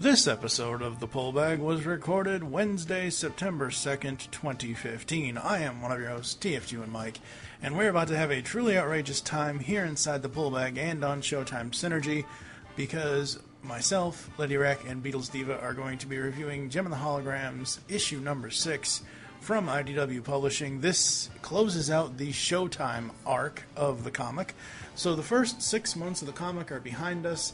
This episode of The Pullbag was recorded Wednesday, September 2nd, 2015. I am one of your hosts, TFG1Mike, and we're about to have a truly outrageous time here inside The Pullbag and on ShowTime Synergy, because myself, LadyWreck, and BeatlesDiva are going to be reviewing Gem and the Holograms, issue number 6, from IDW Publishing. This closes out the Showtime arc of the comic. So the first 6 months of the comic are behind us.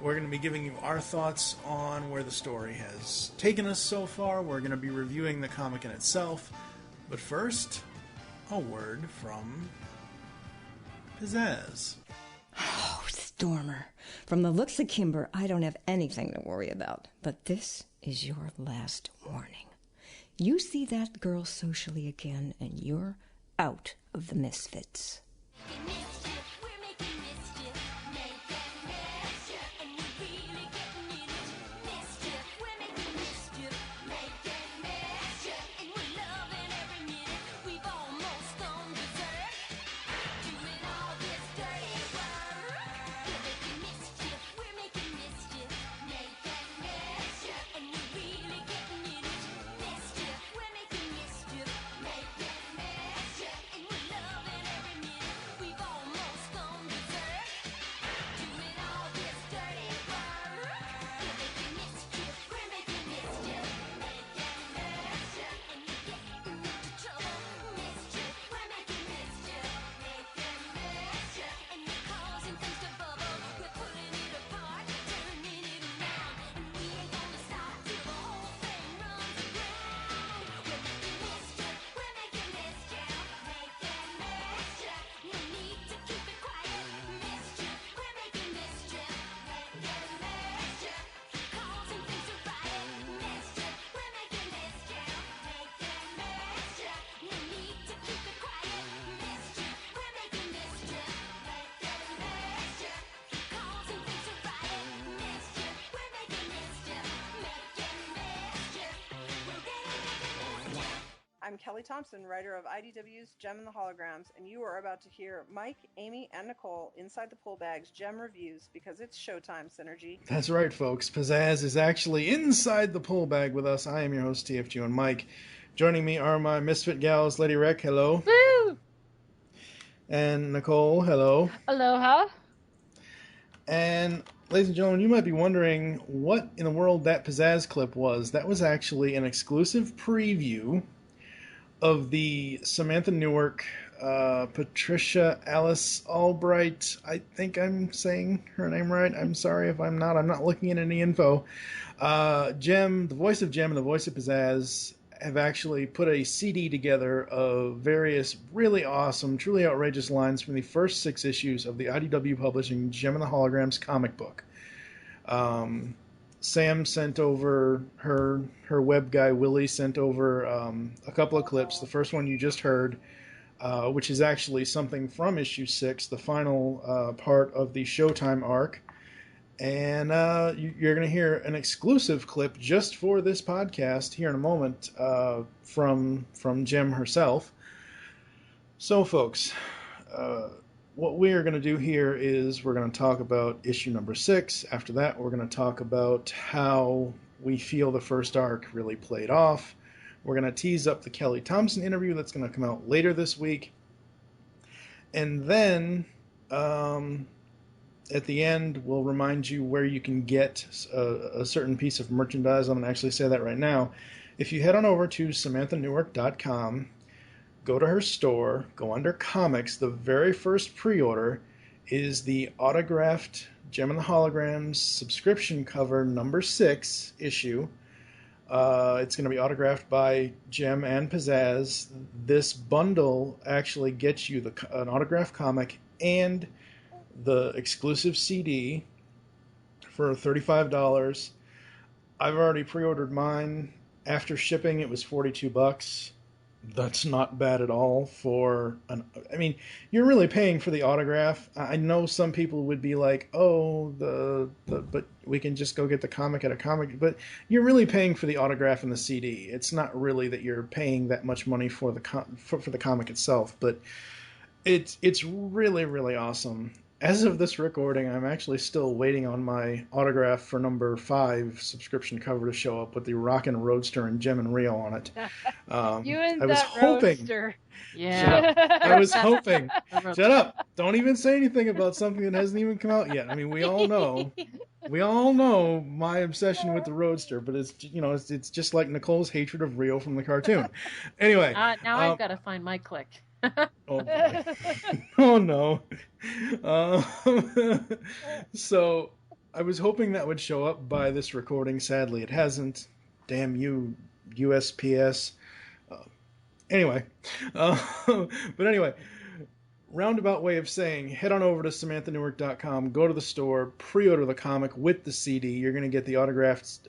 We're going to be giving you our thoughts on where the story has taken us so far. We're going to be reviewing the comic in itself. But first, a word from Pizzazz. Oh, Stormer. From the looks of Kimber, I don't have anything to worry about. But this is your last warning. You see that girl socially again, and you're out of the Misfits. I'm Kelly Thompson, writer of IDW's Gem and the Holograms, and you are about to hear Mike, Aimee, and Nicole inside the Pullbag's Gem reviews because it's ShowTime Synergy. That's right, folks. Pizzazz is actually inside the Pullbag with us. I am your host, TFG1Mike. Joining me are my Misfit gals, LadyWreck, hello. Woo! And Nicole, hello. Aloha. And ladies and gentlemen, you might be wondering what in the world that Pizzazz clip was. That was actually an exclusive preview of the Samantha Newark, Patricia Alice Albright, I think I'm saying her name right. I'm sorry if I'm not. I'm not looking at any info. Gem, the voice of Gem and the voice of Pizzazz have actually put a CD together of various really awesome, truly outrageous lines from the first 6 issues of the IDW Publishing Gem and the Holograms comic book. Sam sent over her web guy, Willie, sent over a couple of clips. The first one you just heard, which is actually something from issue 6, the final part of the Showtime arc. And you're going to hear an exclusive clip just for this podcast here in a moment from Gem herself. So, folks, what we are going to do here is we're going to talk about issue number 6. After that, we're going to talk about how we feel the first arc really played off. We're going to tease up the Kelly Thompson interview that's going to come out later this week. And then, at the end, we'll remind you where you can get a certain piece of merchandise. I'm going to actually say that right now. If you head on over to SamanthaNewark.com, go to her store, go under comics, the very first pre-order is the autographed Gem and the Holograms subscription cover number 6 issue. It's going to be autographed by Gem and Pizzazz. This bundle actually gets you an autographed comic and the exclusive CD for $35. I've already pre-ordered mine. After shipping, it was $42. That's not bad at all for I mean, you're really paying for the autograph. I know some people would be like, "Oh, but we can just go get the comic at a comic." But you're really paying for the autograph and the CD. It's not really that you're paying that much money for the for the comic itself, but it's really, really awesome. As of this recording, I'm actually still waiting on my autograph for number 5 subscription cover to show up with the Rockin' Roadster and Gem and Rio on it. You and I was that hoping. Roadster. Yeah. I was hoping. Shut up! Don't even say anything about something that hasn't even come out yet. I mean, we all know my obsession with the Roadster, but it's it's just like Nicole's hatred of Rio from the cartoon. Anyway, Now I've got to find my click. Oh, boy. Oh no. So I was hoping that would show up by this recording. Sadly, it hasn't. Damn you, USPS. Anyway, but anyway, roundabout way of saying, head on over to SamanthaNewark.com, go to the store, pre-order the comic with the CD. You're going to get the autographed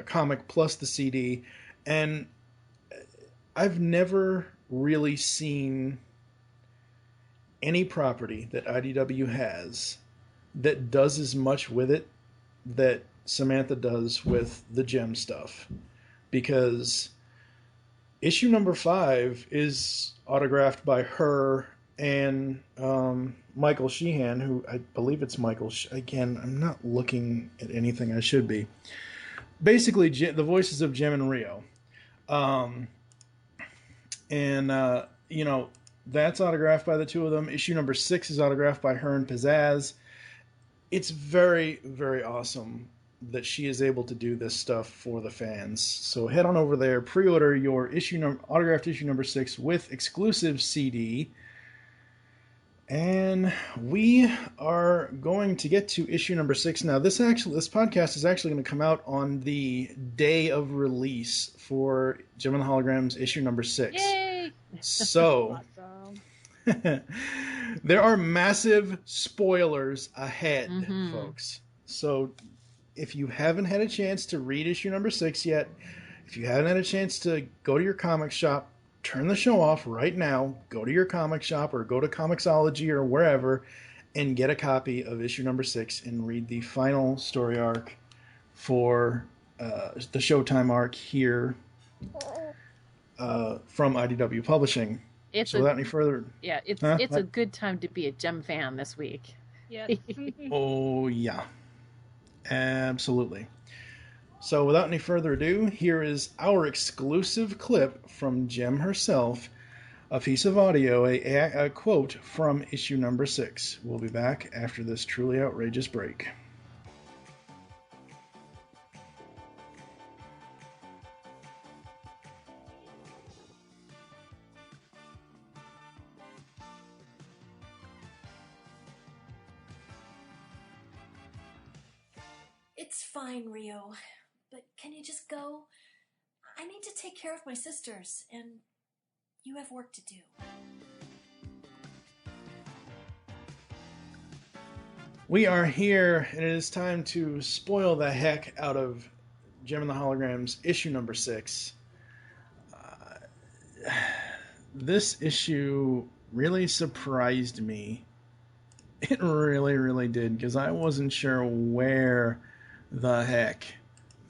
comic plus the CD. And I've never really seen any property that IDW has that does as much with it that Samantha does with the Gem stuff. Because issue number 5 is autographed by her and Michael Sheehan, who I believe it's Michael. Again, I'm not looking at anything I should be. Basically, the voices of Gem and Rio. That's autographed by the two of them. Issue number 6 is autographed by her and Pizzazz. It's very, very awesome that she is able to do this stuff for the fans. So head on over there, pre-order your autographed issue number 6 with exclusive CD. And we are going to get to issue number 6 now. This podcast is actually going to come out on the day of release for Gem and the Holograms issue number 6. Yay! So Awesome. there are massive spoilers ahead, folks. So if you haven't had a chance to read issue number 6 yet, if you haven't had a chance to go to your comic shop, turn the show off right now, go to your comic shop or go to Comixology or wherever and get a copy of issue number 6 and read the final story arc for the Showtime arc here from IDW Publishing. Without any further... Yeah, it's a good time to be a Gem fan this week. Yeah. Oh, yeah. Absolutely. So without any further ado, here is our exclusive clip from Gem herself, a piece of audio, a quote from issue number 6. We'll be back after this truly outrageous break. It's fine, Rio, but can you just go? I need to take care of my sisters, and you have work to do. We are here, and it is time to spoil the heck out of Gem and the Holograms issue number 6. This issue really surprised me. It really, really did, because I wasn't sure where the heck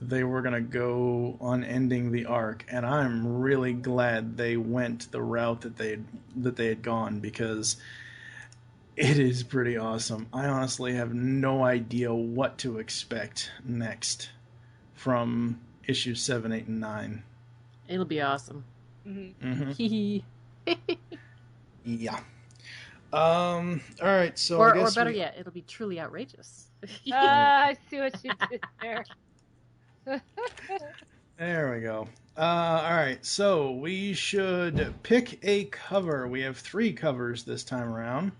they were going to go on ending the arc, and I'm really glad they went the route that they had gone, because it is pretty awesome. I honestly have no idea what to expect next from issues 7, 8, and 9. It'll be awesome. Yeah. All right, so or I guess better yet, it'll be truly outrageous. I see what you did there. There we go. All right, so we should pick a cover. We have 3 covers this time around.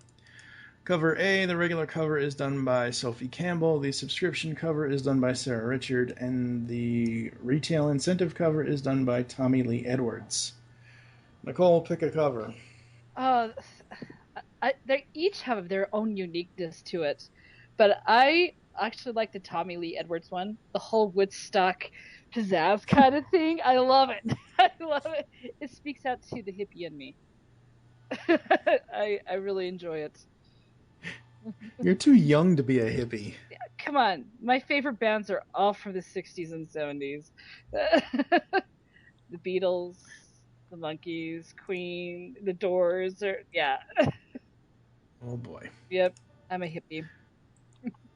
Cover A, the regular cover, is done by Sophie Campbell. The subscription cover is done by Sarah Richard. And the retail incentive cover is done by Tommy Lee Edwards. Nicole, pick a cover. They each have their own uniqueness to it. But I actually like the Tommy Lee Edwards one. The whole Woodstock pizzazz kind of thing. I love it. I love it. It speaks out to the hippie in me. I really enjoy it. You're too young to be a hippie. Come on. My favorite bands are all from the 60s and 70s. The Beatles, the Monkees, Queen, the Doors. Yeah. Oh, boy. Yep. I'm a hippie.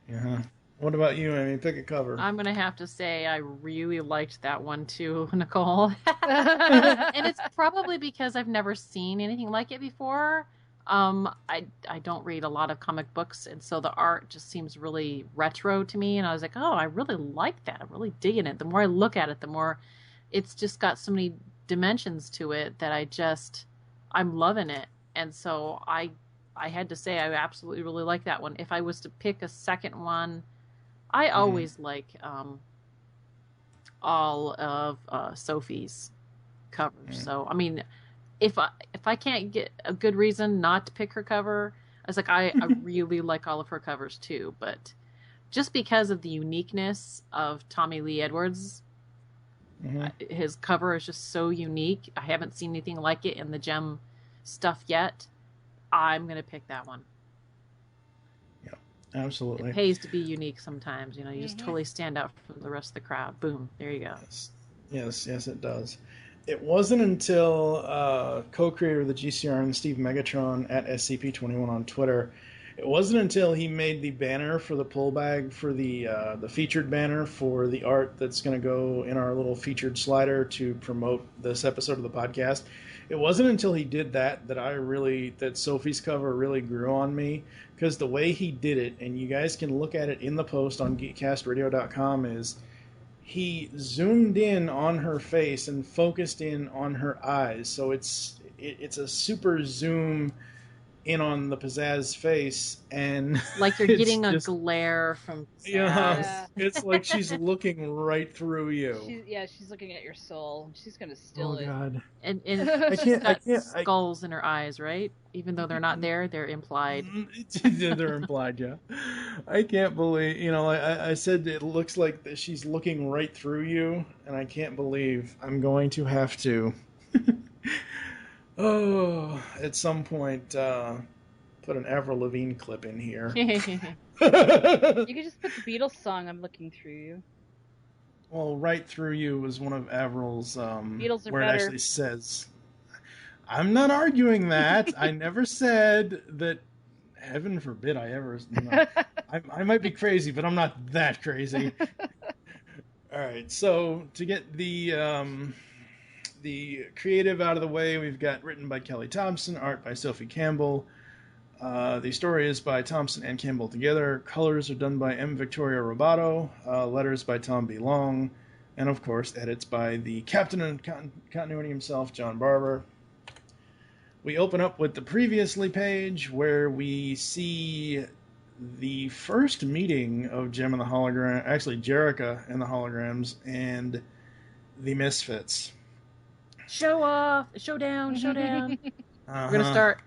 Yeah. What about you, Amy? Pick a cover. I'm going to have to say I really liked that one too, Nicole. And it's probably because I've never seen anything like it before. I don't read a lot of comic books, and so the art just seems really retro to me. And I was like, oh, I really like that. I'm really digging it. The more I look at it, the more it's just got so many dimensions to it that I'm loving it. And so I had to say I absolutely really like that one. If I was to pick a second one, I always like all of Sophie's covers. So I mean, if I can't get a good reason not to pick her cover, I was like I really like all of her covers too. But just because of the uniqueness of Tommy Lee Edwards, his cover is just so unique. I haven't seen anything like it in the Gem stuff yet. I'm gonna pick that one. Absolutely. It pays to be unique sometimes. You just totally stand out from the rest of the crowd. Boom. There you go. Yes, it does. It wasn't until co-creator of the GCRN, Steve Megatron, at SCP-21 on Twitter, it wasn't until he made the banner for the pull bag for the featured banner for the art that's going to go in our little featured slider to promote this episode of the podcast. It wasn't until he did that that Sophie's cover really grew on me, because the way he did it, and you guys can look at it in the post on GeekCastRadio.com, is he zoomed in on her face and focused in on her eyes. So it's a super zoom in on the Pizzazz face, and like you're getting a glare from Pizzazz. Yeah, it's like she's looking right through you. She's looking at your soul. She's gonna steal it. Oh God! And she's got skulls in her eyes, right? Even though they're not there, they're implied. They're implied, yeah. I can't believe, I said it looks like she's looking right through you, and I can't believe I'm going to have to. At some point, put an Avril Lavigne clip in here. You could just put the Beatles song, "I'm Looking Through You." Well, "Right Through You" was one of Avril's, Beatles are where better. It actually says, I'm not arguing that. I never said that, heaven forbid I ever, I might be crazy, but I'm not that crazy. All right, so to get the creative out of the way, we've got written by Kelly Thompson, art by Sophie Campbell. The story is by Thompson and Campbell together. Colors are done by M. Victoria Robato. Letters by Tom B. Long. And, of course, edits by the captain of continuity himself, John Barber. We open up with the previously page, where we see the first meeting of Jem and the Hologram, actually Jerrica and the Holograms, and the Misfits. Show off, showdown. We're gonna start,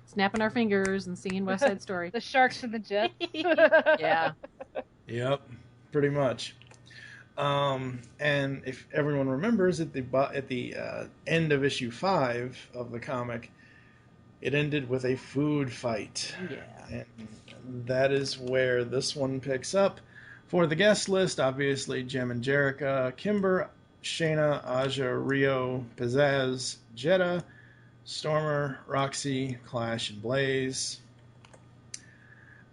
snapping our fingers and singing West Side Story. The Sharks and the Jets. Yeah. Yep, pretty much. And if everyone remembers, at the end of issue 5 of the comic, it ended with a food fight. Yeah. And that is where this one picks up. For the guest list, obviously, Jem and Jerrica, Kimber, Shayna, Aja, Rio, Pizzazz, Jetta, Stormer, Roxy, Clash, and Blaze.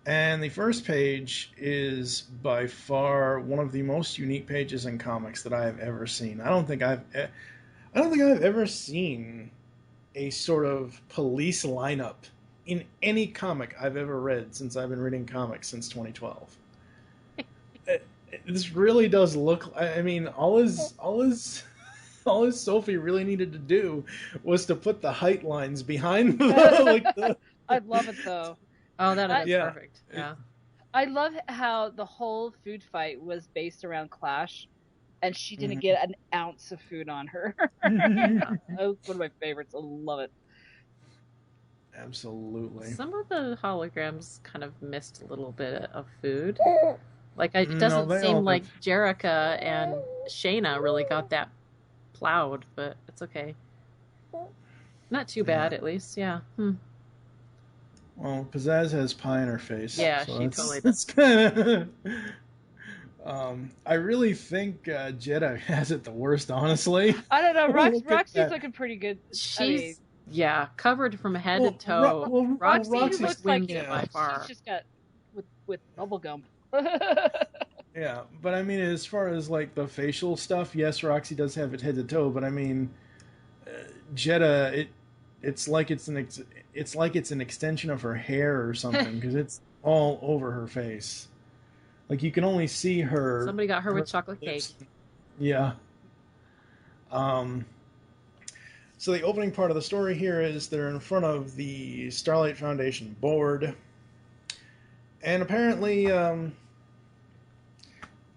And the first page is by far one of the most unique pages in comics that I have ever seen. I don't think I've ever seen a sort of police lineup in any comic I've ever read since I've been reading comics since 2012. This really does look. I mean, all his Sophie really needed to do was to put the height lines behind the. I'd love it though. Oh, that is perfect. Yeah. I love how the whole food fight was based around Clash, and she didn't get an ounce of food on her. That was one of my favorites. I love it. Absolutely. Some of the holograms kind of missed a little bit of food. Like, it doesn't seem like Jerrica and Shayna really got that plowed, but it's okay. Not too bad, at least. Yeah. Well, Pizzazz has pie in her face. Yeah, so she totally That's does. kind of. I really think Jetta has it the worst, honestly. I don't know. Roxy's looking pretty good. Yeah, covered from head to toe. Roxy Roxy's wins like, by far. She's just got with bubble gum. Yeah, but I mean, as far as like the facial stuff, yes, Roxy does have it head to toe, but I mean, Jetta, it's like it's an extension of her hair or something because it's all over her face. Like you can only see her. Somebody got her with chocolate cake. Yeah. So the opening part of the story here is they're in front of the Starlight Foundation board, and apparently, you're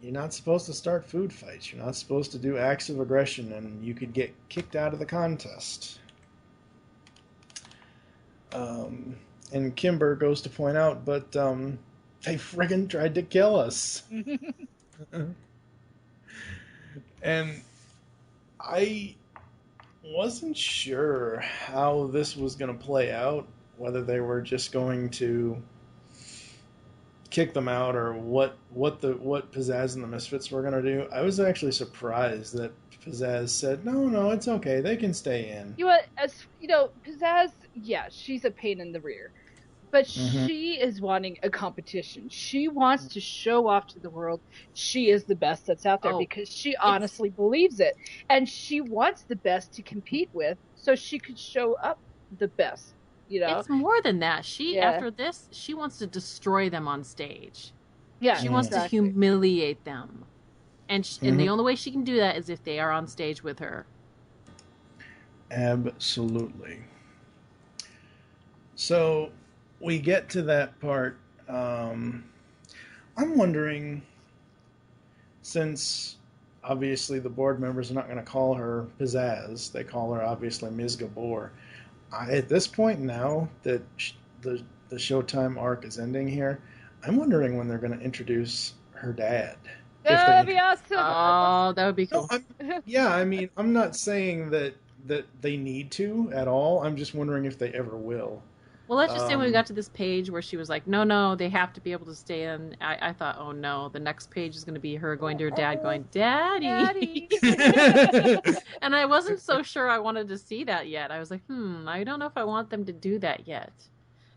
not supposed to start food fights. You're not supposed to do acts of aggression, and you could get kicked out of the contest. And Kimber goes to point out, but they friggin' tried to kill us. And I wasn't sure how this was going to play out, whether they were just going to kick them out or what Pizzazz and the Misfits were going to do. I was actually surprised that Pizzazz said, no, it's okay, they can stay in. You know, Pizzazz, yeah, she's a pain in the rear. But she is wanting a competition. She wants to show off to the world she is the best that's out there because she honestly believes it. And she wants the best to compete with so she could show up the best, you know? It's more than that. After this, she wants to destroy them on stage. Yeah, she wants to humiliate them. And the only way she can do that is if they are on stage with her. Absolutely. So we get to that part. I'm wondering, since obviously the board members are not going to call her Pizzazz, they call her obviously Ms. Gabor. At this point now that the Showtime arc is ending here, I'm wondering when they're going to introduce her dad. That would be awesome. Oh, that would be cool. Yeah, I mean, I'm not saying that they need to at all. I'm just wondering if they ever will. Well, let's just say when we got to this page where she was like, no, they have to be able to stay in. I thought, oh no, the next page is going to be her going to her dad going, Daddy. And I wasn't so sure I wanted to see that yet. I was like, I don't know if I want them to do that yet.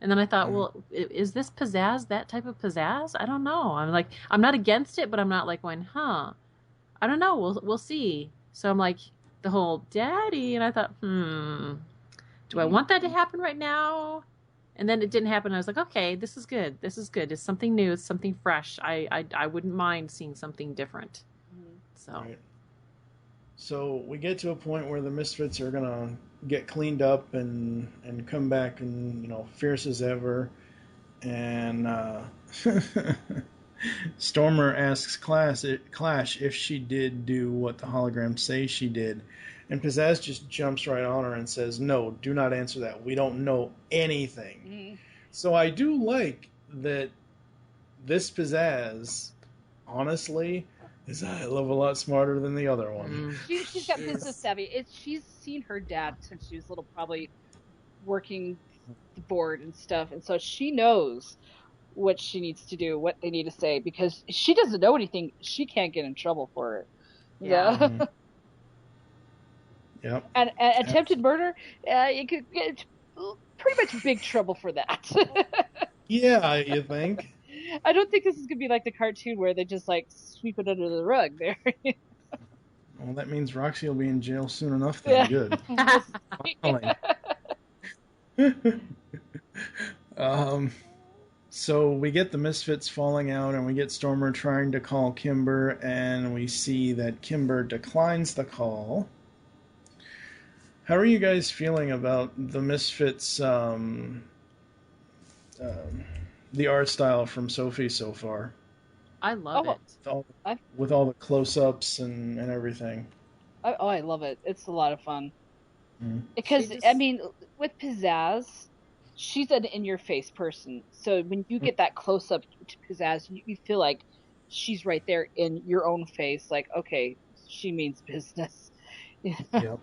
And then I thought, well, is this pizzazz, that type of pizzazz? I don't know. I'm like, I'm not against it, but I'm not like going, I don't know. We'll see. So I'm like, the whole Daddy. And I thought, do I want that to happen right now? And then it didn't happen. I was like, okay, this is good. This is good. It's something new. It's something fresh. I wouldn't mind seeing something different. So. Right. So we get to a point where the Misfits are going to get cleaned up and come back and, fierce as ever. And Stormer asks Clash if she did do what the holograms say she did. And Pizzazz just jumps right on her and says, no, do not answer that. We don't know anything. So I do like that this Pizzazz, honestly, is a hell of a lot smarter than the other one. She's got business savvy. She's seen her dad since she was little, probably working the board and stuff. And so she knows what she needs to do, what they need to say, because she doesn't know anything. She can't get in trouble for it. Yeah. Yep. And attempted murder, you could get pretty much big trouble for that. Yeah, you think? I don't think this is going to be like the cartoon where they just like sweep it under the rug there. Well, that means Roxy will be in jail soon enough. Then good. So we get the Misfits falling out, and we get Stormer trying to call Kimber, and we see that Kimber declines the call. How are you guys feeling about the Misfits, the art style from Sophie so far? I love it. With all the close-ups and everything. I love it. It's a lot of fun. Because, I mean, with Pizzazz, she's an in-your-face person. So when you get that close-up to Pizzazz, you feel like she's right there in your own face. Like, okay, she means business. Yep.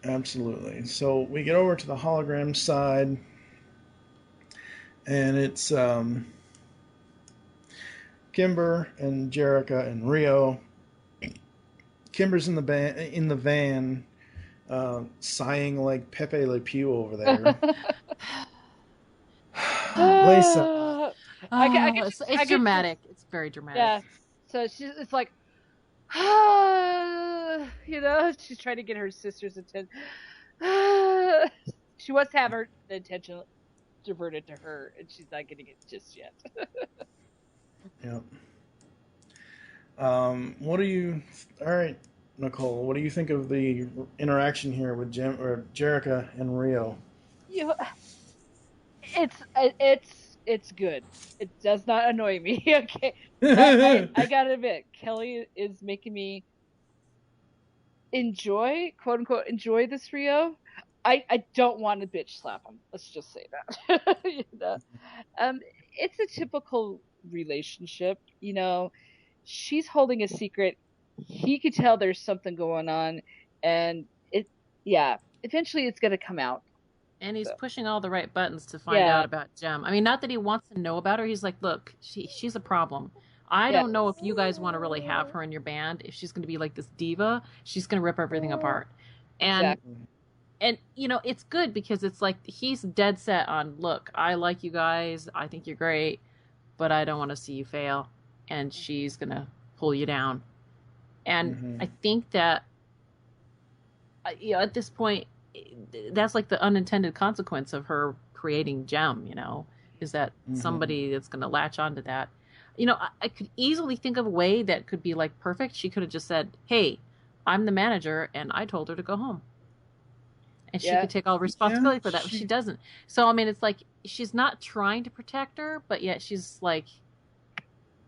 Absolutely. So we get over to the hologram side, and it's Kimber and Jerica and Rio. Kimber's in the van, sighing like Pepe Le Pew over there. Lisa. It's dramatic. It's very dramatic. Yeah. So it's like, she's trying to get her sister's attention. She wants to have the attention diverted to her, and she's not getting it just yet. Yep. All right, Nicole, what do you think of the interaction here with Jerrica and Rio? It's good. It does not annoy me. Okay. I gotta admit, Kelly is making me quote unquote enjoy this Rio. I don't want to bitch slap him. Let's just say that. It's a typical relationship. She's holding a secret. He could tell there's something going on, and eventually it's gonna come out. And he's pushing all the right buttons to find out about Jem. I mean, not that he wants to know about her. He's like, look, she's a problem. I don't know if you guys want to really have her in your band. If she's going to be like this diva, she's going to rip everything apart. And it's good because it's like he's dead set on, look, I like you guys. I think you're great, but I don't want to see you fail. And she's going to pull you down. And I think that, at this point, that's like the unintended consequence of her creating Jem, is that somebody that's going to latch onto that. I could easily think of a way that could be like perfect. She could have just said, hey, I'm the manager and I told her to go home. And she could take all responsibility for that. But she doesn't. So, I mean, it's like she's not trying to protect her, but yet she's like,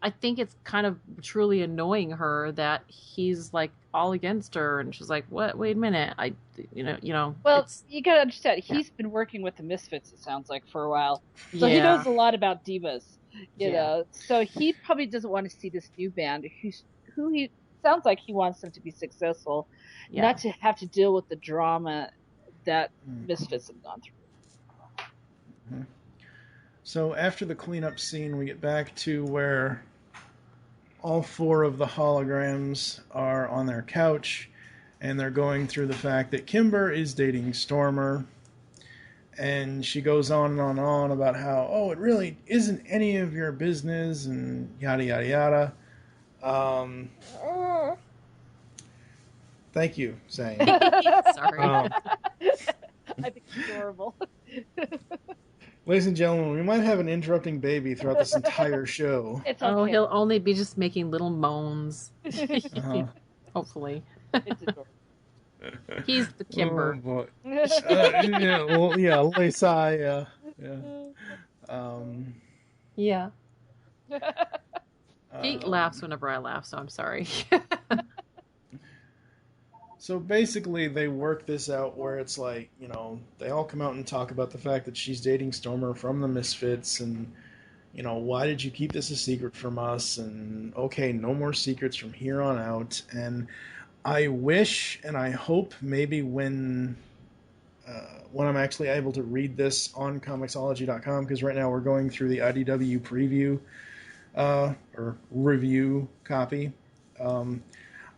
I think it's kind of truly annoying her that he's like all against her, and she's like, "What? Wait a minute! Well, you gotta understand. He's been working with the Misfits. It sounds like for a while, so he knows a lot about divas. You know, so he probably doesn't want to see this new band, who he sounds like he wants them to be successful, not to have to deal with the drama that Misfits have gone through. So after the cleanup scene, we get back to where all four of the holograms are on their couch, and they're going through the fact that Kimber is dating Stormer, and she goes on and on about how, it really isn't any of your business, and yada, yada, yada. Thank you, Zane. Sorry. I think it's adorable. Ladies and gentlemen, we might have an interrupting baby throughout this entire show. It's okay. He'll only be just making little moans. Hopefully. It's adorable. He's the Kimber. Oh, boy. Lisa, yeah. He laughs whenever I laugh, so I'm sorry. So basically, they work this out where it's like, they all come out and talk about the fact that she's dating Stormer from the Misfits, and, why did you keep this a secret from us? And, okay, no more secrets from here on out. And I wish and I hope maybe when I'm actually able to read this on Comixology.com, because right now we're going through the IDW preview or review copy.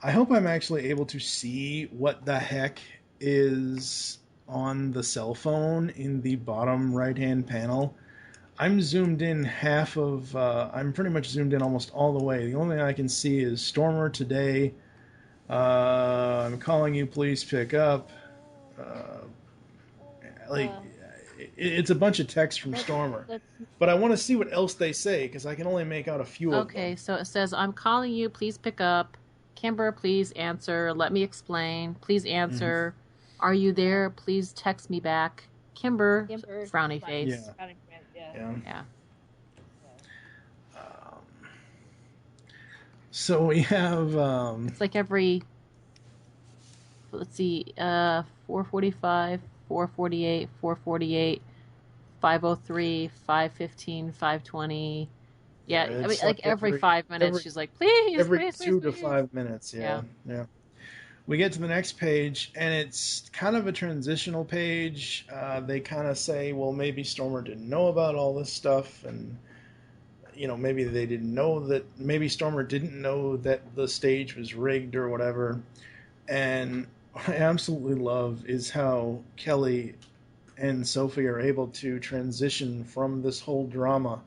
I hope I'm actually able to see what the heck is on the cell phone in the bottom right-hand panel. I'm zoomed in I'm pretty much zoomed in almost all the way. The only thing I can see is Stormer today. I'm calling you, please pick up. It's a bunch of text from Stormer. But I want to see what else they say, because I can only make out a few of them. Okay, so it says, I'm calling you, please pick up. Kimber, please answer. Let me explain. Please answer. Are you there? Please text me back. Kimber frowny face. Yeah. So we have... it's like every... Let's see. 4:45, 4:48, 4:48, 5:03, 5:15, 5:20... Yeah, I mean, like every 5 minutes, she's like, please, every please, 2 please, to 5 minutes, yeah. We get to the next page, and it's kind of a transitional page. They kind of say, well, maybe Stormer didn't know about all this stuff, and, maybe they didn't know maybe Stormer didn't know that the stage was rigged or whatever. And I absolutely love is how Kelly and Sophie are able to transition from this whole drama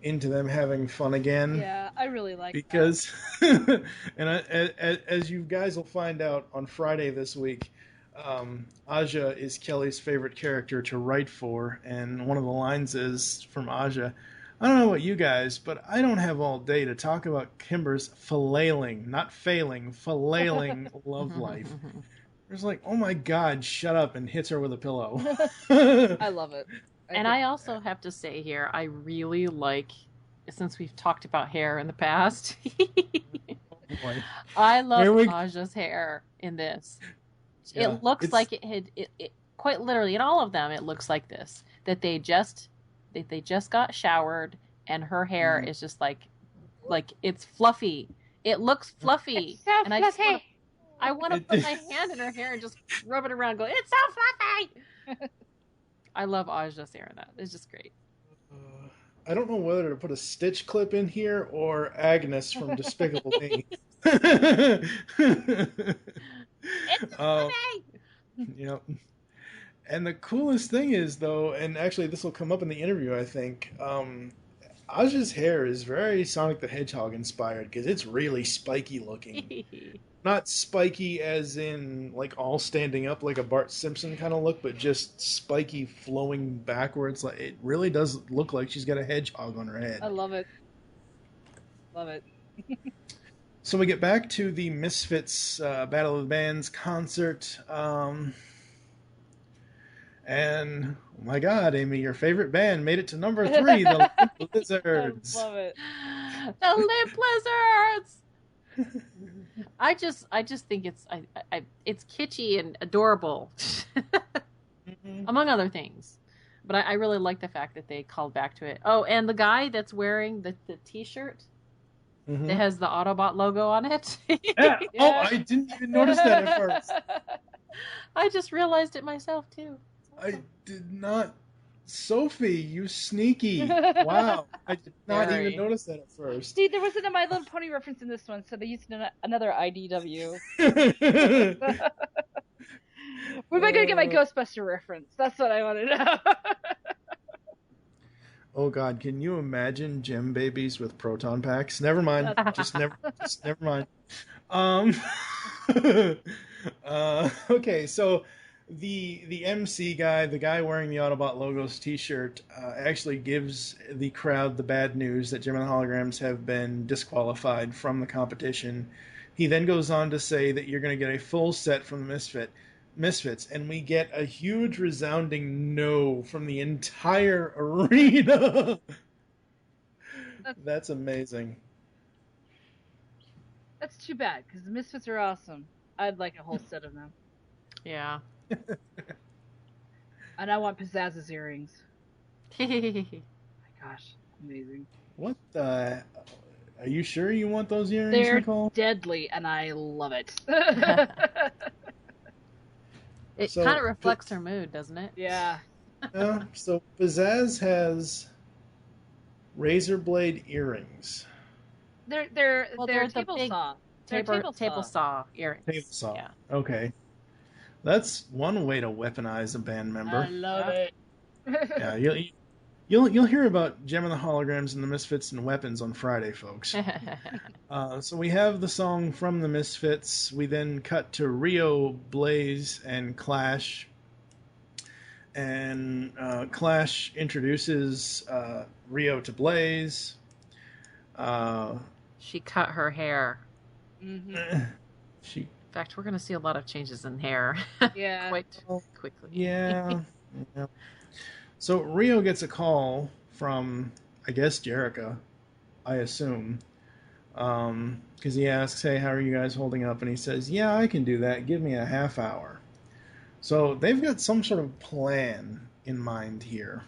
into them having fun again. Yeah, I really like because and as you guys will find out on Friday this week, Aja is Kelly's favorite character to write for, and one of the lines is from Aja, "I don't know about you guys, but I don't have all day to talk about Kimber's flailing, not failing, flailing love life." It's like, oh my God, shut up, and hits her with a pillow. I love it. I also have to say here, I really like, since we've talked about hair in the past, I love Aja's hair in this. Yeah, it looks like it quite literally, in all of them, it looks like this. That they just got showered, and her hair is just like it's fluffy. It looks fluffy. It's so fluffy. I want to put my hand in her hair and just rub it around and go, it's so fluffy! I love Aja's hair in that. It's just great. I don't know whether to put a Stitch clip in here or Agnes from Despicable Me. It's fluffy! Yep. And the coolest thing is, though, and actually this will come up in the interview, I think, Aja's hair is very Sonic the Hedgehog inspired because it's really spiky looking. Not spiky as in like all standing up like a Bart Simpson kind of look, but just spiky flowing backwards. Like it really does look like she's got a hedgehog on her head. I love it. Love it. So we get back to the Misfits Battle of the Bands concert. And oh my God, Aimee, your favorite band made it to number 3, the Limp Lizards. I love it. The Limp Lizards. I just think it's kitschy and adorable, among other things. But I really like the fact that they called back to it. Oh, and the guy that's wearing the T-shirt that has the Autobot logo on it. Yeah. Oh, I didn't even notice that at first. I just realized it myself too. I did not. Sophie, you sneaky. Wow. I did not even notice that at first. See, there wasn't a My Little Pony reference in this one, so they used another IDW. Where am I going to get my Ghostbuster reference? That's what I want to know. Oh, God. Can you imagine gem babies with proton packs? Never mind. Just never mind. Okay, so the MC guy, the guy wearing the Autobot Logos t-shirt, actually gives the crowd the bad news that Gem and the Holograms have been disqualified from the competition. He then goes on to say that you're going to get a full set from the Misfits, and we get a huge resounding no from the entire arena. That's amazing. That's too bad, because the Misfits are awesome. I'd like a whole set of them. Yeah. And I want Pizzazz's earrings. My gosh, amazing. What the... Are you sure you want those earrings, They're Nicole? deadly, and I love it. It kind of reflects her mood, doesn't it? Yeah. So Pizzazz has razor blade earrings. They're table saw. Table saw earrings. Table saw. Yeah. Okay. That's one way to weaponize a band member. I love it. Yeah, you'll hear about Gem and the Holograms and the Misfits and weapons on Friday, folks. So we have the song from the Misfits. We then cut to Rio, Blaze, and Clash. And Clash introduces Rio to Blaze. She cut her hair. Mm-hmm. In fact, we're going to see a lot of changes in hair Yeah. quite quickly. Yeah. Yeah. So Rio gets a call from, I guess, Jerica, I assume, because he asks, hey, how are you guys holding up? And he says, yeah, I can do that. Give me a half hour. So they've got some sort of plan in mind here.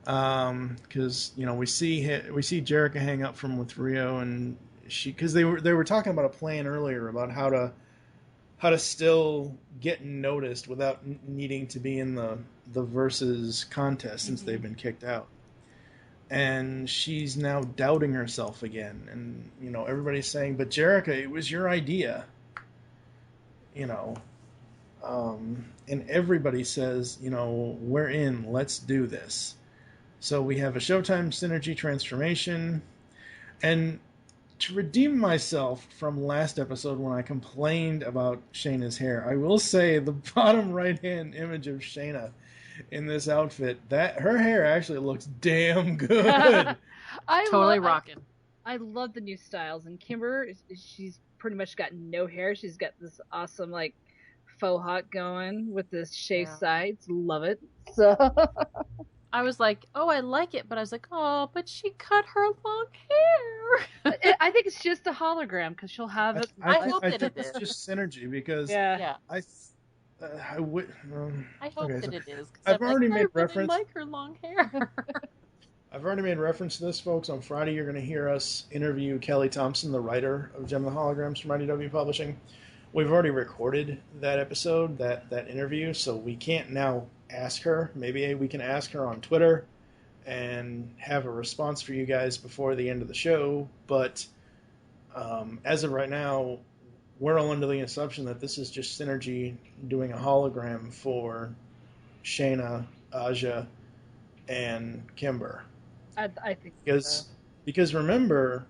Because, we see Jerica hang up with Rio, and because they were talking about a plan earlier about how to still get noticed without needing to be in the versus contest since they've been kicked out. And she's now doubting herself again. And, everybody's saying, but Jerica, it was your idea. you know, and everybody says, you know, we're in, let's do this. So we have a ShowTime Synergy transformation, and to redeem myself from last episode when I complained about Shayna's hair, I will say the bottom right-hand image of Shayna in this outfit, that her hair actually looks damn good. Totally rocking. I love the new styles, and Kimber, she's pretty much got no hair. She's got this awesome like faux hawk going with this shaved sides. Love it. So I was like, oh, I like it, but I was like, oh, but she cut her long hair. I think it's just a hologram because she'll have it. I hope I that think it it's is. just Synergy because Yeah. I would. I hope okay, that so it is. I've already made I reference. really like her long hair. I've already made reference to this, folks. On Friday, you're going to hear us interview Kelly Thompson, the writer of Gem of the Holograms from IDW Publishing. We've already recorded that episode, that interview, so we can't now ask her. Maybe we can ask her on Twitter and have a response for you guys before the end of the show. But as of right now, we're all under the assumption that this is just Synergy doing a hologram for Shayna, Aja, and Kimber. I think because remember,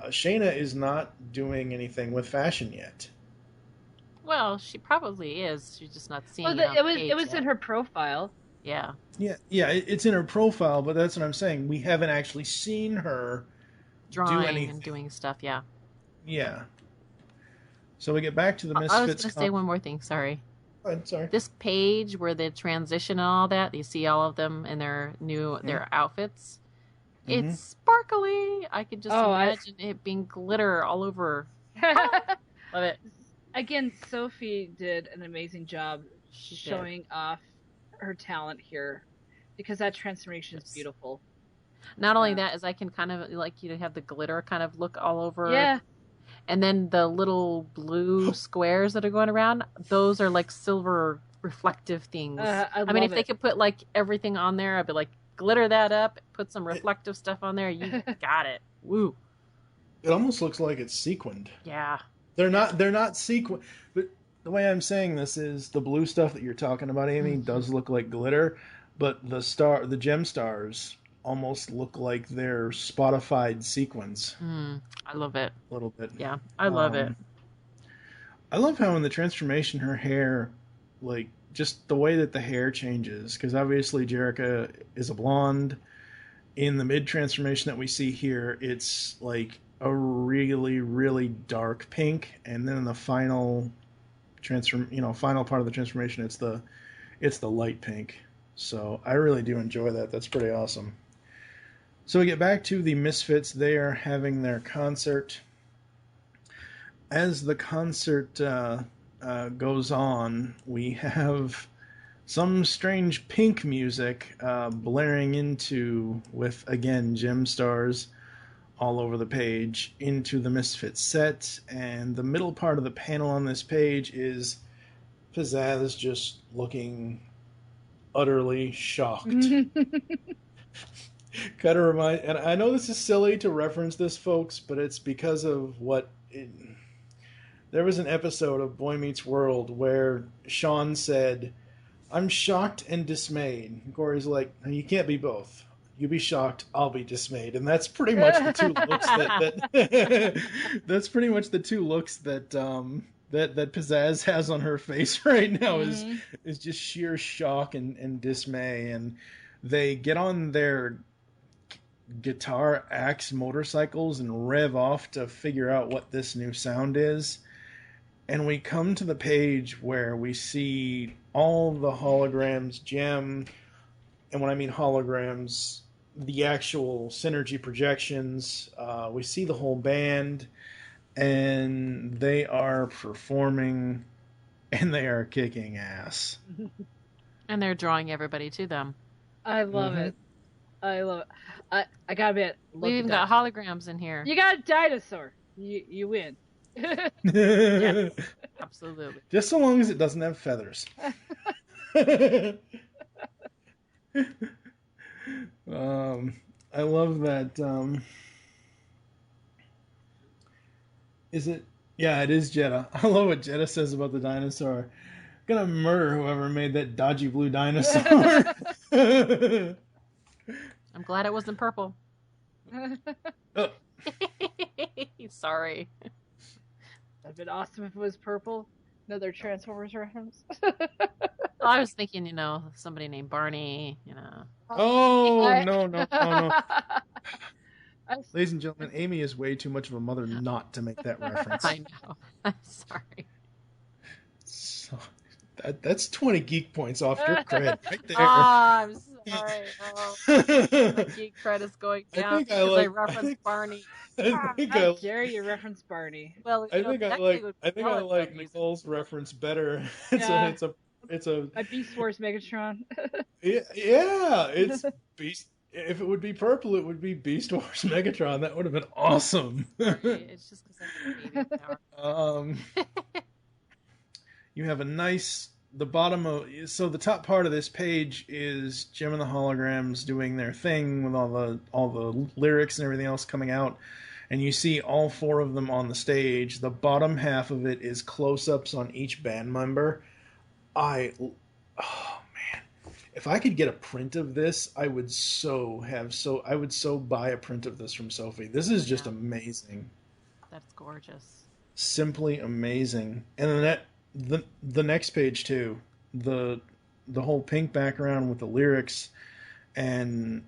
Shayna is not doing anything with fashion yet. Well, she probably is. She's just not seeing it. It was in her profile. Yeah. Yeah, it's in her profile, but that's what I'm saying. We haven't actually seen her drawing do anything. and doing stuff. Yeah. Yeah. So we get back to the Misfits. I was going to say one more thing. Sorry. I'm sorry. This page where they transition and all that, you see all of them in their their outfits. Mm-hmm. It's sparkly. I could just imagine it being glitter all over. Love it. Again, Sophie did an amazing job showing off her talent here because that transformation is beautiful. Not only that, is I can kind of like you to have the glitter kind of look all over. Yeah. And then the little blue squares that are going around, those are like silver reflective things. I mean, if they could put like everything on there, I'd be like, glitter that up, put some reflective stuff on there. You got it. Woo. It almost looks like it's sequined. Yeah. They're not sequined. But the way I'm saying this is the blue stuff that you're talking about, Amy, does look like glitter, but the gem stars almost look like they're Spotified sequins. I love it. A little bit. Yeah, I love it. I love how in the transformation her hair, like, just the way that the hair changes, because obviously Jerrica is a blonde. In the mid-transformation that we see here, it's like a really, really dark pink, and then in the final final part of the transformation, it's the light pink. So I really do enjoy that. That's pretty awesome. So we get back to the Misfits. They are having their concert. As the concert goes on, we have some strange pink music blaring into, with, again, gem stars all over the page, into the Misfits set. And the middle part of the panel on this page is Pizzazz just looking utterly shocked. Kind of remind, and I know this is silly to reference this, folks, but it's because of there was an episode of Boy Meets World where Sean said, "I'm shocked and dismayed." And Corey's like, "No, you can't be both. You be shocked, I'll be dismayed." And that's pretty much the two looks that that's pretty much the two looks that Pizzazz has on her face right now is just sheer shock and dismay. And they get on their guitar axe motorcycles and rev off to figure out what this new sound is. And we come to the page where we see all the holograms, Gem, and when I mean holograms, the actual Synergy projections. We see the whole band, and they are performing, and they are kicking ass. And they're drawing everybody to them. I love it. I love it. I gotta admit, we even got holograms in here. You got a dinosaur. You win. Yes, absolutely. Just so long as it doesn't have feathers. I love that. Is it Yeah, it is Jeddah. I love what Jeddah says about the dinosaur. Gonna murder whoever made that dodgy blue dinosaur. I'm glad it wasn't purple. Oh. Sorry. That'd been awesome if it was purple. Another Transformers reference. I was thinking, somebody named Barney, Oh, no. Ladies and gentlemen, Aimee is way too much of a mother not to make that reference. I know. I'm sorry. So, that's 20 geek points off your cred right there. I'm sorry. My geek cred is going down because I referenced Barney. How dare you reference Barney? Well, I think I like Nicole's reference better. It's a Beast Wars Megatron. Yeah, it's Beast. If it would be purple, it would be Beast Wars Megatron. That would have been awesome. It's just because I'm You have the top part of this page is Jem and the Holograms doing their thing with all the lyrics and everything else coming out, and you see all four of them on the stage. The bottom half of it is close-ups on each band member. If I could get a print of this, I would buy a print of this from Sophie. This is just amazing. That's gorgeous. Simply amazing. And then the next page too, the whole pink background with the lyrics and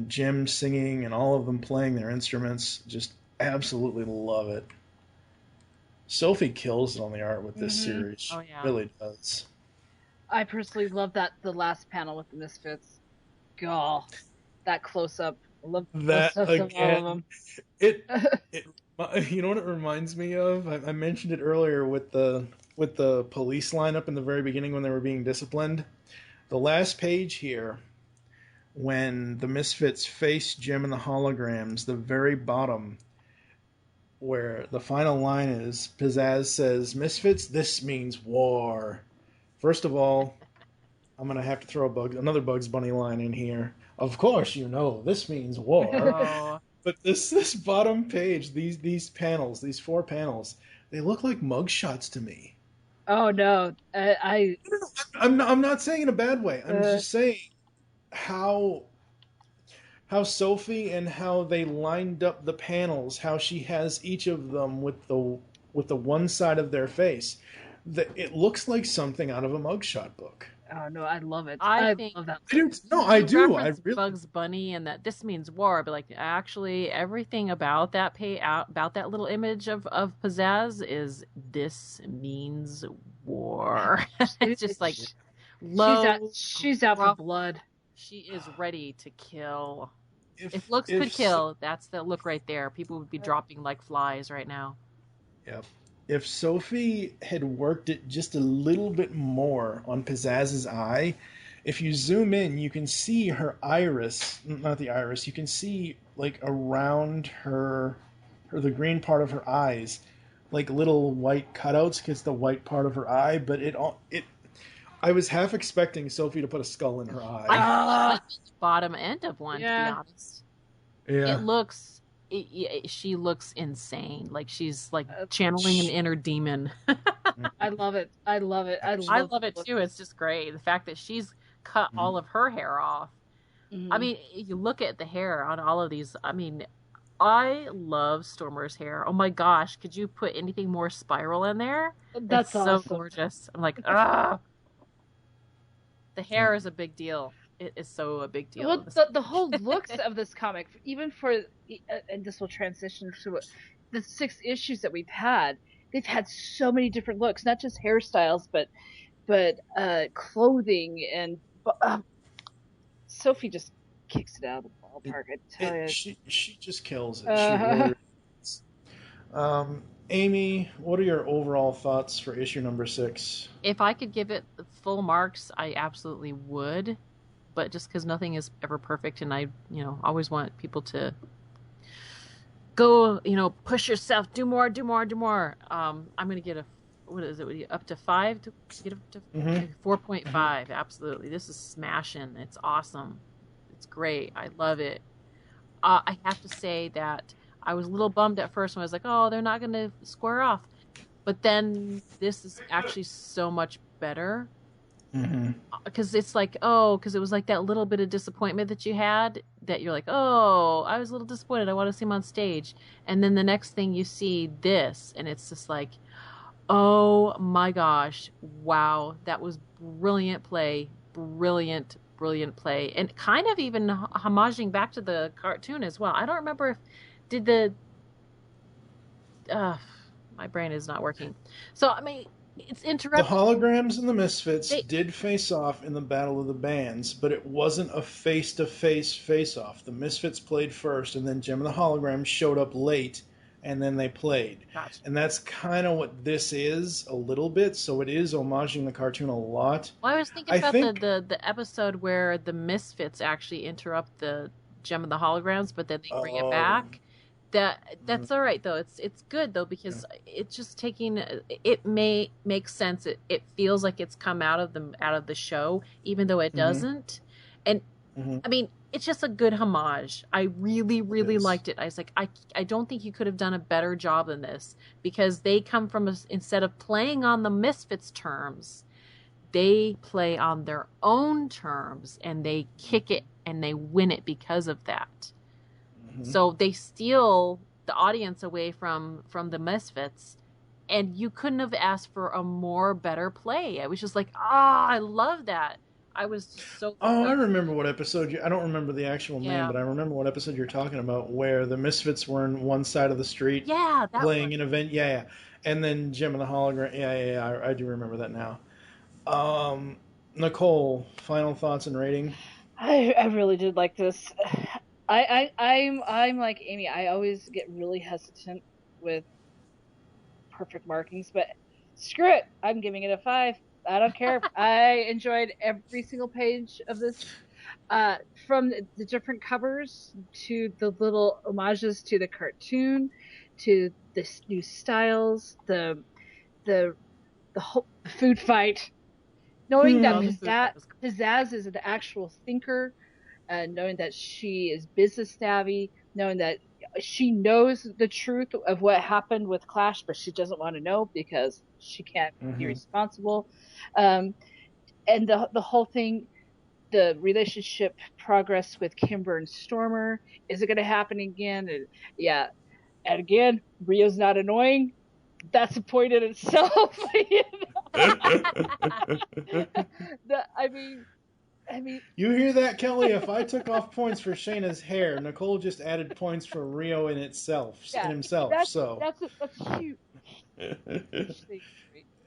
Jem singing and all of them playing their instruments, just absolutely love it. Sophie kills it on the art with this series. Oh, yeah. Really does. I personally love the last panel with the Misfits. God, that close up. I love that again. All of them. It you know what it reminds me of? I mentioned it earlier with the police lineup in the very beginning when they were being disciplined. The last page here, when the Misfits face Jem and the Holograms, the very bottom, where the final line is, Pizzazz says, "Misfits, this means war." First of all, I'm going to have to throw another Bugs Bunny line in here. Of course, this means war. Oh. But this bottom page, these panels, these four panels, they look like mugshots to me. Oh no, I'm not saying in a bad way. I'm just saying how Sophie and how they lined up the panels, how she has each of them with the one side of their face. It looks like something out of a mugshot book. Oh no, I love it. I love that. I do. I really Bugs Bunny and that this means war, but like actually everything about that about that little image of Pizzazz is this means war. It's just like low. She's out for blood. She is ready to kill. If looks could kill, that's the look right there. People would be dropping like flies right now. Yep. If Sophie had worked it just a little bit more on Pizzazz's eye, if you zoom in, you can see her iris, not the iris, you can see like around the green part of her eyes, like little white cutouts because the white part of her eye, but I was half expecting Sophie to put a skull in her eye. I the bottom end of one, to be honest. Yeah. She looks insane. Like she's like channeling an inner demon. I love it. I love it too. It's just great. The fact that she's cut all of her hair off. Mm-hmm. I mean, you look at the hair on all of these. I mean, I love Stormer's hair. Oh my gosh, could you put anything more spiral in there? That's awesome. So gorgeous. I'm like, ah. The hair is a big deal. It is so a big deal. Well, the whole looks of this comic, even for, and this will transition to the 6 issues that we've had. They've had so many different looks, not just hairstyles, but clothing, and Sophie just kicks it out of the ballpark. I tell you, she just kills it. She really is. Aimee, what are your overall thoughts for issue number 6? If I could give it full marks, I absolutely would. But just because nothing is ever perfect, and I, always want people to go, push yourself, do more. I'm going to get up to 5 to get up to 4.5. Absolutely. This is smashing. It's awesome. It's great. I love it. I have to say that I was a little bummed at first when I was like, oh, they're not going to square off. But then this is actually so much better. Because it's like, because it was like that little bit of disappointment that you had, that you're like, oh, I was a little disappointed. I want to see him on stage. And then the next thing you see this, and it's just like, oh my gosh, wow, that was brilliant play. Brilliant play. And kind of even homaging back to the cartoon as well. I don't remember if my brain is not working. So, I mean, it's interesting. The Holograms and the Misfits did face off in the Battle of the Bands, but it wasn't a face-to-face face-off. The Misfits played first, and then Gem and the Holograms showed up late, and then they played. Gotcha. And that's kind of what this is a little bit, so it is homaging the cartoon a lot. Well, I was thinking about the episode where the Misfits actually interrupt the Gem and the Holograms, but then they bring it back. That's all right though. It's good though, because it's just taking it may make sense. It feels like it's come out of the show, even though it doesn't. And I mean, it's just a good homage. I really liked it. I was like, I don't think you could have done a better job than this, because they come from instead of playing on the Misfits terms, they play on their own terms, and they kick it and they win it because of that. So they steal the audience away from the Misfits, and you couldn't have asked for a more better play. I was just like, I love that. I was so... Oh, I remember what episode I don't remember the actual name, but I remember what episode you're talking about, where the Misfits were in one side of the street playing an event. Yeah. And then Gem and the Hologram. Yeah, I do remember that now. Nicole, final thoughts and rating? I really did like this. I'm like Aimee. I always get really hesitant with perfect markings, but screw it. I'm giving it a 5. I don't care. I enjoyed every single page of this, from the different covers to the little homages to the cartoon, to the new styles, the whole food fight. Knowing that Pizzazz is an actual thinker. Knowing that she is business savvy, knowing that she knows the truth of what happened with Clash, but she doesn't want to know because she can't be responsible. And the whole thing, the relationship progress with Kimber and Stormer, is it going to happen again? And again, Rio's not annoying. That's a point in itself. I mean, you hear that, Kelly? If I took off points for Shayna's hair, Nicole just added points for Rio in himself. That's huge.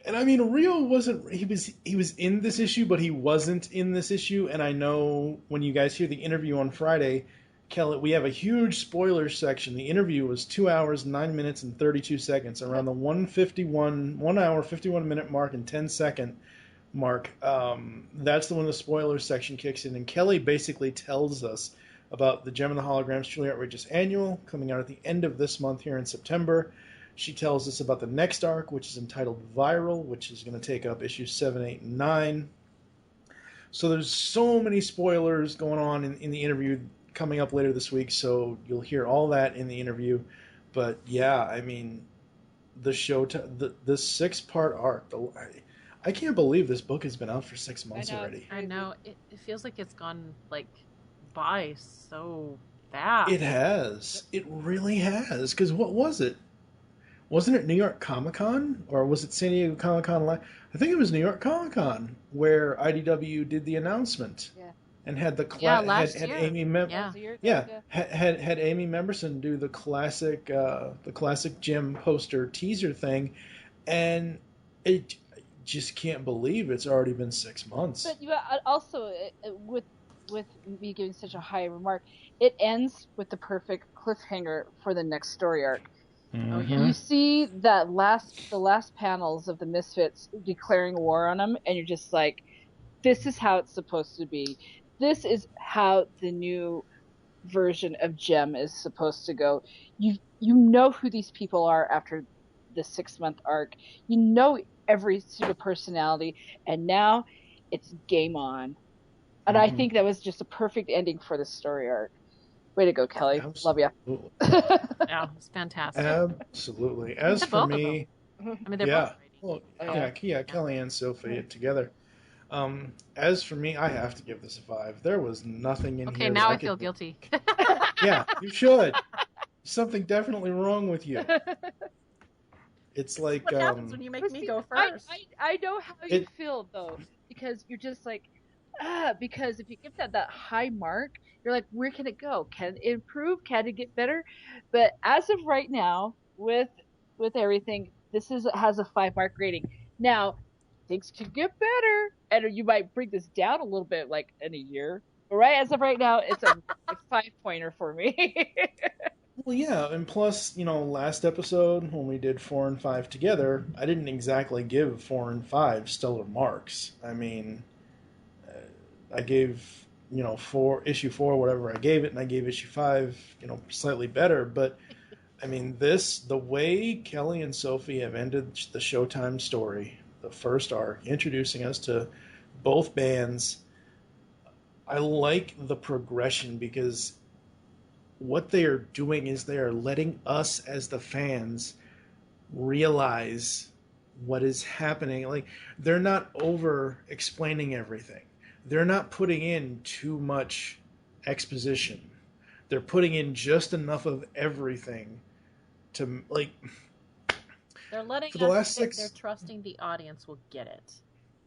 And I mean, Rio wasn't. He was in this issue, but he wasn't in this issue. And I know when you guys hear the interview on Friday, Kelly, we have a huge spoiler section. The interview was 2 hours, 9 minutes, and 32 seconds, around the 1 hour, 51 minute mark, and 10-second mark. That's the one the spoiler section kicks in, and Kelly basically tells us about the Gem and the Holograms Truly Outrageous Annual coming out at the end of this month here in September. She tells us about the next arc, which is entitled Viral, which is going to take up issues 7, 8, and 9. So there's so many spoilers going on in the interview coming up later this week, so you'll hear all that in the interview. But yeah, I mean, the 6-part arc, I can't believe this book has been out for 6 months already. I know. It feels like it's gone by so fast. It has. It really has. Because what was it? Wasn't it New York Comic-Con? Or was it San Diego Comic-Con? I think it was New York Comic-Con where IDW did the announcement. Yeah. And had the last year. Amy had Amy Memberson do the classic Jim poster teaser thing, and it just can't believe it's already been 6 months. But also, with me giving such a high remark, it ends with the perfect cliffhanger for the next story arc. You see the last panels of the Misfits declaring war on them, and you're just like, this is how it's supposed to be. This is how the new version of Gem is supposed to go. You know who these people are after the 6-month arc. You know every single personality, and now it's game on. And I think that was just a perfect ending for the story arc. Way to go, Kelly. Absolutely. Love ya. Yeah, it's fantastic. Absolutely. As for Both of me, them. I mean, they're yeah. both Well, yeah, Kelly and Sophie together. As for me, I have to give this a 5. There was nothing in here. Okay, now I feel guilty. Yeah, you should. Something definitely wrong with you. It's like what happens when you make me go first. I know how you feel though, because you're just like, because if you give that high mark, you're like, where can it go? Can it improve? Can it get better? But as of right now, with everything, this has a 5 mark rating. Now, things could get better, and you might bring this down a little bit, like in a year. But right as of right now, it's a 5-pointer for me. Well, yeah, and plus, last episode when we did 4 and 5 together, I didn't exactly give 4 and 5 stellar marks. I mean, I gave, issue 4, whatever I gave it, and I gave issue 5, slightly better. But, I mean, the way Kelly and Sophie have ended the Showtime story, the first arc, introducing us to both bands, I like the progression because what they are doing is they are letting us as the fans realize what is happening. Like, they're not over explaining everything. They're not putting in too much exposition. They're putting in just enough of everything to, like, they're letting for the last 6 they're trusting the audience will get it.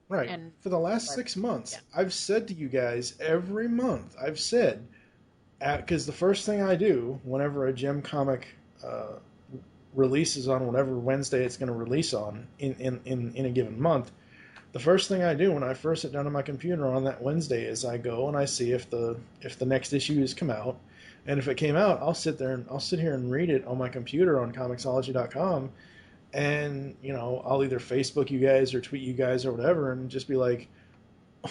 Right. And for the last 6 months, I've said to you guys every month, I've said, because the first thing I do whenever a Gem comic releases on whatever Wednesday it's going to release on in a given month, the first thing I do when I first sit down on my computer on that Wednesday is I go and I see if the next issue has come out, and if it came out, I'll sit here and read it on my computer on Comixology.com, and I'll either Facebook you guys or tweet you guys or whatever, and just be like,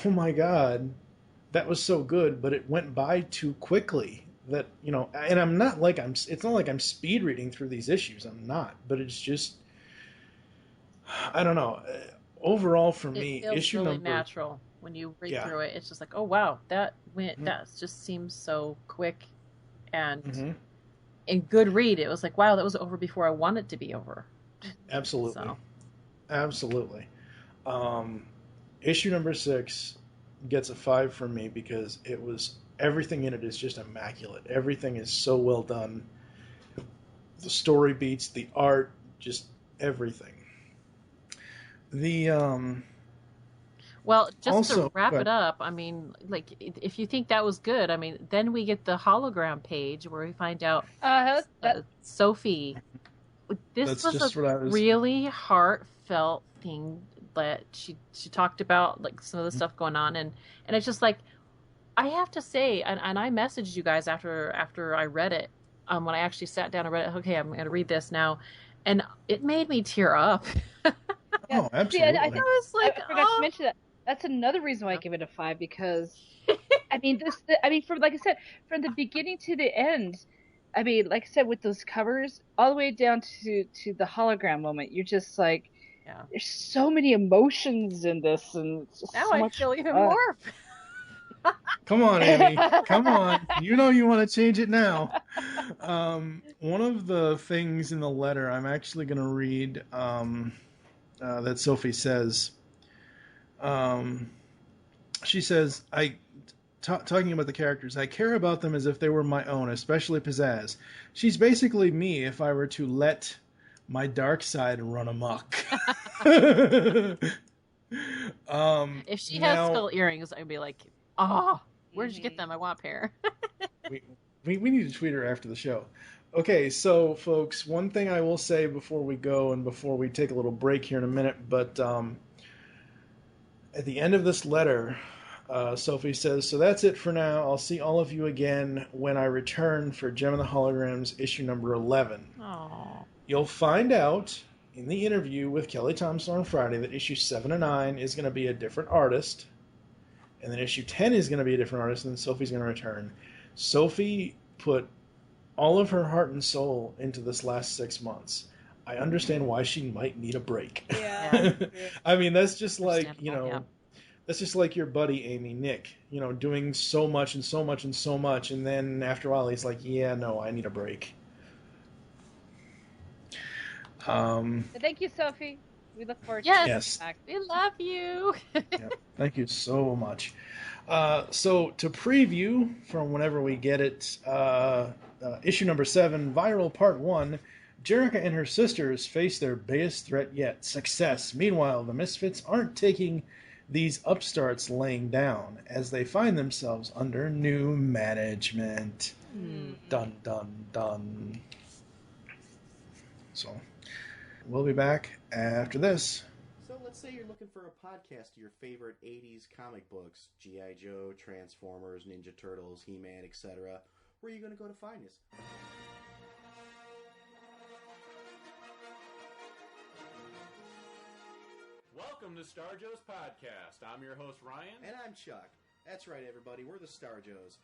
oh my God, that was so good, but it went by too quickly. That and I'm not like it's not like I'm speed reading through these issues. I'm not, but it's just, I don't know. Overall, for me, feels issue really number natural when you read through it. It's just like, oh wow, that went. That just seems so quick, and in good read, it was like, wow, that was over before I wanted it to be over. Absolutely, So. Absolutely. Issue number 6 gets a 5 from me because everything in it is just immaculate. Everything is so well done. The story beats, the art, just everything. Well, just also, to wrap it up, I mean, like, if you think that was good, I mean, then we get the hologram page where we find out Sophie. This was a really heartfelt thing that she talked about, like, some of the stuff going on, and it's just like, I have to say, and I messaged you guys after I read it, when I actually sat down and read it. Okay, I'm going to read this now, and it made me tear up. Oh, absolutely! See, I was like, I forgot to mention that. That's another reason why I give it a 5, because I mean, from, like I said, from the beginning to the end. I mean, like I said, with those covers, all the way down to the hologram moment, you're just like, there's so many emotions in this, and it's just now so I much feel even more. Come on, Aimee. Come on. You want to change it now. One of the things in the letter I'm actually going to read that Sophie says. She says, talking about the characters, I care about them as if they were my own, especially Pizzazz. She's basically me if I were to let my dark side run amok. If she has skull earrings, I'd be like, oh, where did you get them? I want a pair. we need to tweet her after the show. Okay, so folks, one thing I will say before we go and before we take a little break here in a minute, but at the end of this letter, Sophie says, so that's it for now. I'll see all of you again when I return for Gem and the Holograms issue number 11. Aww. You'll find out in the interview with Kelly Thompson on Friday that issue 7 and 9 is going to be a different artist, and then issue 10 is going to be a different artist, and then Sophie's going to return. Sophie put all of her heart and soul into this last 6 months. I understand why she might need a break. Yeah. I mean, that's just like, That's just like your buddy, Amy, Nick, doing so much and so much and so much, and then after a while he's like, yeah, no, I need a break. Thank you, Sophie. We look forward to Yes. back. We love you. Yeah, thank you so much. So to preview from whenever we get it, issue number 7, Viral Part 1, Jerrica and her sisters face their biggest threat yet, success. Meanwhile, the Misfits aren't taking these upstarts laying down as they find themselves under new management. Dun, dun, dun. So, we'll be back after this. So let's say you're looking for a podcast of your favorite 80s comic books, G.I. Joe, Transformers, Ninja Turtles, He-Man, etc. Where are you going to go to find us? Welcome to Star Joe's Podcast. I'm your host, Ryan. And I'm Chuck. That's right, everybody. We're the Star Joes.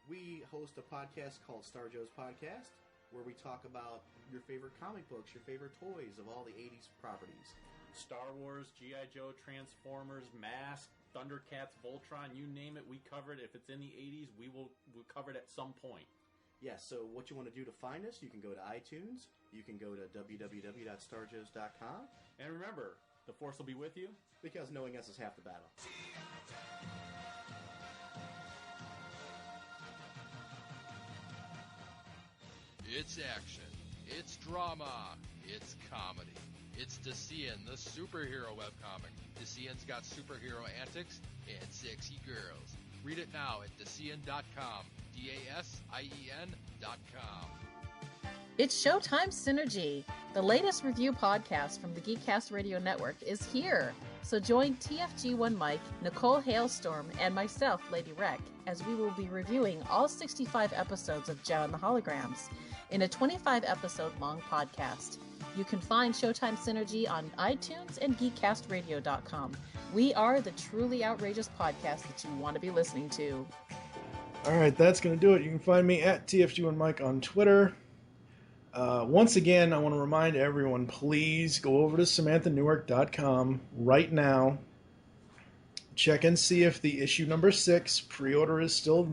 We host a podcast called Star Joe's Podcast, where we talk about your favorite comic books, your favorite toys of all the 80s properties. Star Wars, G.I. Joe, Transformers, Mask, Thundercats, Voltron, you name it, we cover it. If it's in the 80s, we'll cover it at some point. Yes, so what you want to do to find us, you can go to iTunes, you can go to www.starjoes.com. And remember, the Force will be with you. Because knowing us is half the battle. It's action. It's drama. It's comedy. It's Decian, the superhero webcomic. Decian's got superhero antics and sexy girls. Read it now at Decian.com. DASIEN.com. It's ShowTime Synergy. The latest review podcast from the GeekCast Radio Network is here. So join TFG1Mike, Nicole Hailstorm, and myself, LadyWreck, as we will be reviewing all 65 episodes of Jem and the Holograms in a 25-episode-long podcast. You can find ShowTime Synergy on iTunes and GeekCastRadio.com. We are the truly outrageous podcast that you want to be listening to. All right, that's going to do it. You can find me at TFG1Mike on Twitter. Once again, I want to remind everyone, please go over to SamanthaNewark.com right now. Check and see if the issue number 6 pre-order is still.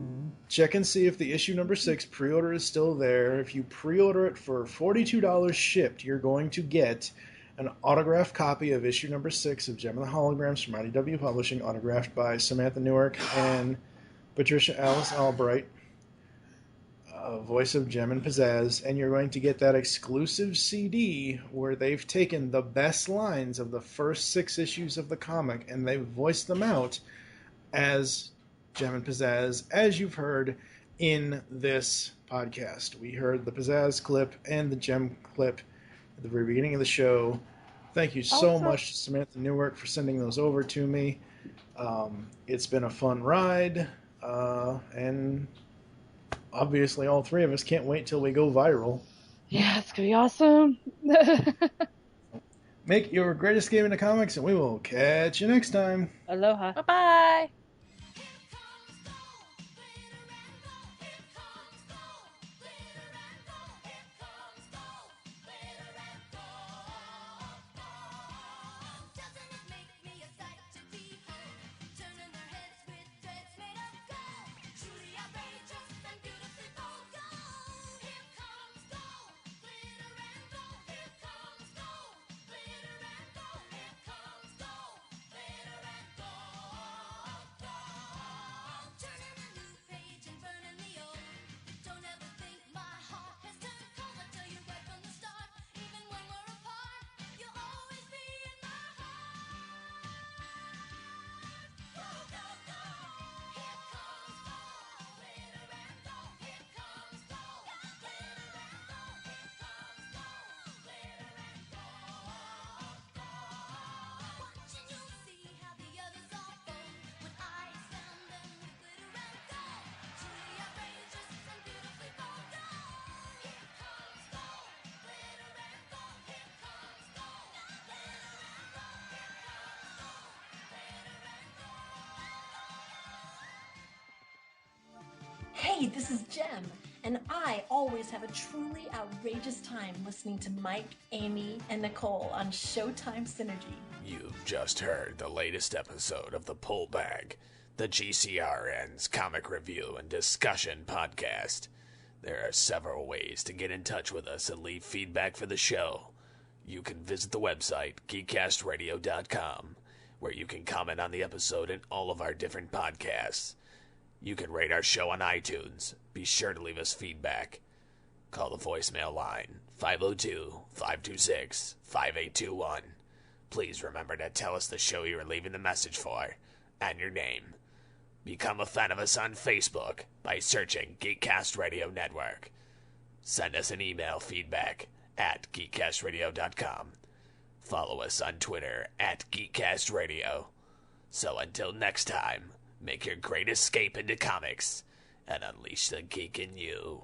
Check and see if the issue number 6 pre-order is still there. If you pre-order it for $42 shipped, you're going to get an autographed copy of issue number 6 of Jem and the Holograms from IDW Publishing, autographed by Samantha Newark and Patricia Alice Albright, voice of Jem and Pizzazz, and you're going to get that exclusive CD where they've taken the best lines of the first 6 issues of the comic and they've voiced them out as Jem and Pizzazz, as you've heard in this podcast. We heard the Pizzazz clip and the Jem clip at the very beginning of the show. Thank you so much to Samantha Newark for sending those over to me. It's been a fun ride, and obviously all 3 of us can't wait till we go viral. Yeah, it's going to be awesome. Make your greatest game in the comics, and we will catch you next time. Aloha. Bye-bye. Hey, this is Jem, And I always have a truly outrageous time listening to Mike, Aimee, and Nicole on ShowTime Synergy. You've just heard the latest episode of The Pull Bag, the GCRN's comic review and discussion podcast. There are several ways to get in touch with us and leave feedback for the show. You can visit the website, geekcastradio.com, where you can comment on the episode and all of our different podcasts. You can rate our show on iTunes. Be sure to leave us feedback. Call the voicemail line, 502-526-5821. Please remember to tell us the show you are leaving the message for, and your name. Become a fan of us on Facebook by searching GeekCast Radio Network. Send us an email feedback at geekcastradio.com. Follow us on Twitter at GeekCastRadio. So until next time, make your great escape into comics and unleash the geek in you.